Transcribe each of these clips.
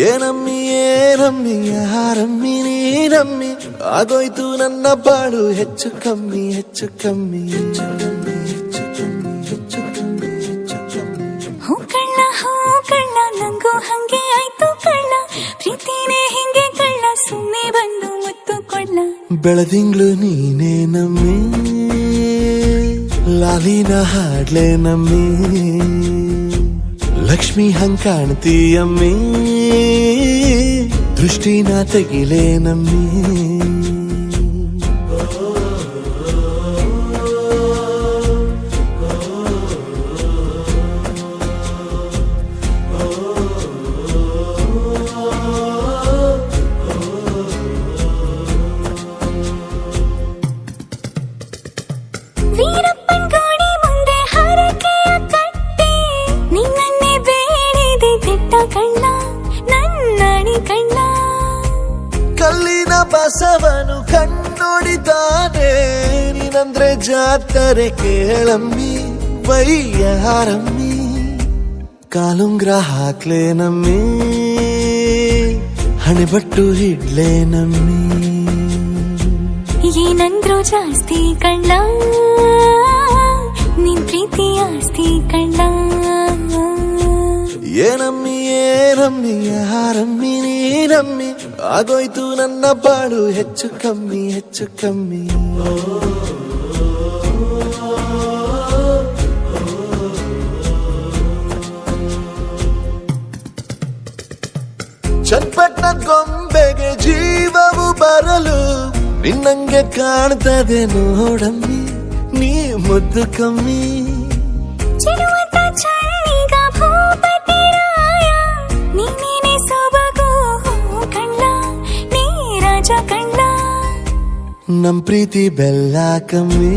ಏನಮ್ಮಿ ಏನಮ್ಮಿ ಯಾರಮ್ಮಿ ನೀನಮ್ಮಿ ಆಗೋಯ್ತು ನನ್ನ ಬಾಳು ಹೆಚ್ಚು ಕಮ್ಮಿ ಹೆಚ್ಚು ಕಮ್ಮಿ ಹೆಚ್ಚು ಕಮ್ಮಿ ಹೆಚ್ಚು ಕಮ್ಮಿ ಹೆಚ್ಚು ಕಮ್ಮಿ ಹೆಚ್ಚು ಕಮ್ಮಿ. ಹೂ ಕಳ್ಳ ನಂಗೂ ಹಂಗೆ ಆಯ್ತು ಕಳ್ಳ, ಪ್ರೀತಿನೇ ಹಿಂಗೆ ಕಳ್ಳ, ಸುಮ್ಮನೆ ಬಂದು ಮುತ್ತು ಕೊಳ್ಳ. ಬೆಳದಿಂಗ್ಳು ನೀನೇ ನಮ್ಮಿ, ಲಾಲಿನ ಹಾಡ್ಲೆ ನಮ್ಮಿ, ಲಕ್ಷ್ಮಿ ಹಂಗ್ ಕಾಣ್ತೀಯಮ್ಮಿ, ದೃಷ್ಟಿನ ತೆಗಿಲೇ ನಮ್ಮಿ. ಕಲ್ಲಿನ ಬಸವನು ಕಣ್ಣೊಡಿದಾನೆ, ನೀನಂದ್ರೆ ಜಾತ್ರೆ ಕೇಳಮ್ಮಿ, ವೈಯಾರಮ್ಮಿ, ಕಾಲುಂಗ್ರ ಹಾಕ್ಲೆ ನಮ್ಮಿ, ಹಣೆಬಟ್ಟು ಹಿಡ್ಲೆ ನಮ್ಮಿ. ಏನಂದ್ರು ಜಾಸ್ತಿ ಕಳ್ಳ, ನಿನ್ ಪ್ರೀತಿ ಆಸ್ತಿ ಕಳ್ಳ. ಏನಮ್ಮಿ ಏನಮ್ಮಿ ಯಾರಮ್ಮಿ ನೀನಮ್ಮಿ ಆಗೋಯ್ತು ನನ್ನ ಬಾಳು ಹೆಚ್ಚು ಕಮ್ಮಿ ಹೆಚ್ಚು ಕಮ್ಮಿ. ಚಟ್ಪಟ್ನ ಗೊಂಬೆಗೆ ಜೀವವು ಬರಲು ನಿನ್ನಂಗೆ ಕಾಣ್ತದೆ ನೋಡಮ್ಮಿ, ನೀ ಮುದ್ದು ಕಮ್ಮಿ. ನಮ್ ಪ್ರೀತಿ ಬೆಲ್ಲ ಕಮ್ಮಿ,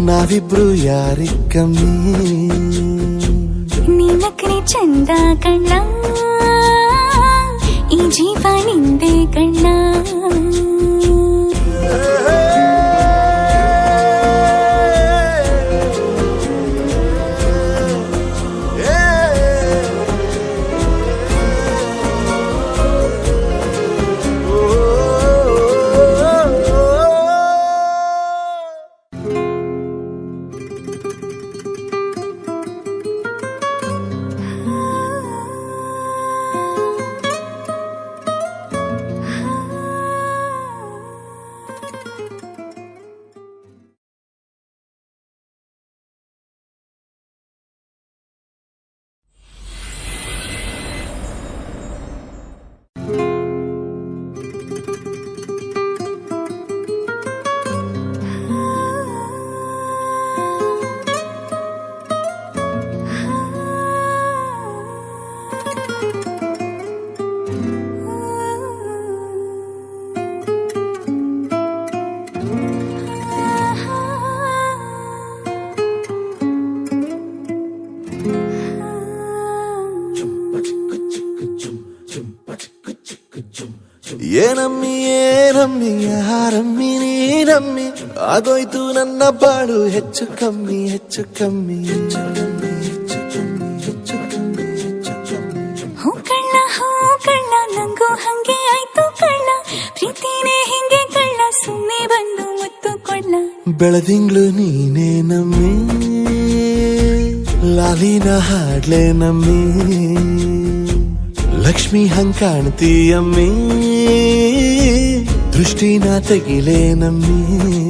ನಾವಿಬ್ರು ಯಾರಿಗ್ ಕಮ್ಮಿ. ನೀನಕ್ರೆ ಚಂದ ಕಣ್ಣ, ಈ ಜೀವ ನಿಂದೆ ಕಣ್ಣ. ಏನಮ್ಮಿ ಏನಮ್ಮಿ ಯಾರಮ್ಮಿ ನೀನಮ್ಮಿ ಆಗೋಯ್ತು ನನ್ನ ಬಾಳು ಹೆಚ್ಚು ಕಮ್ಮಿ ಹೆಚ್ಚು ಕಮ್ಮಿ ಹೆಚ್ಚು ಕಮ್ಮಿ ಹೆಚ್ಚು ಕಮ್ಮಿ ಹೆಚ್ಚು ಕಮ್ಮಿ ಹೆಚ್ಚು ಕಮ್ಮಿ. ಹೂ ಕಳ್ಳ ನಂಗೂ ಹಂಗೆ ಆಯ್ತು ಕಳ್ಳ, ಪ್ರೀತಿನೇ ಹಿಂಗೆ ಕಳ್ಳ, ಸುಮ್ಮನೆ ಬಂದು ಮುತ್ತು ಕೊಳ್ಳ. ಬೆಳದಿಂಗ್ಳು ನೀನೇ ನಮ್ಮಿ, ಲಾಲಿನ ಹಾಡ್ಲೆ ನಮ್ಮಿ, ಲಕ್ಷ್ಮಿ ಹಂಗ್ ಕಾಣ್ತೀಯಮ್ಮಿ, ದೃಷ್ಟಿನ ತೆಗಿಲೇ ನಮ್ಮಿ.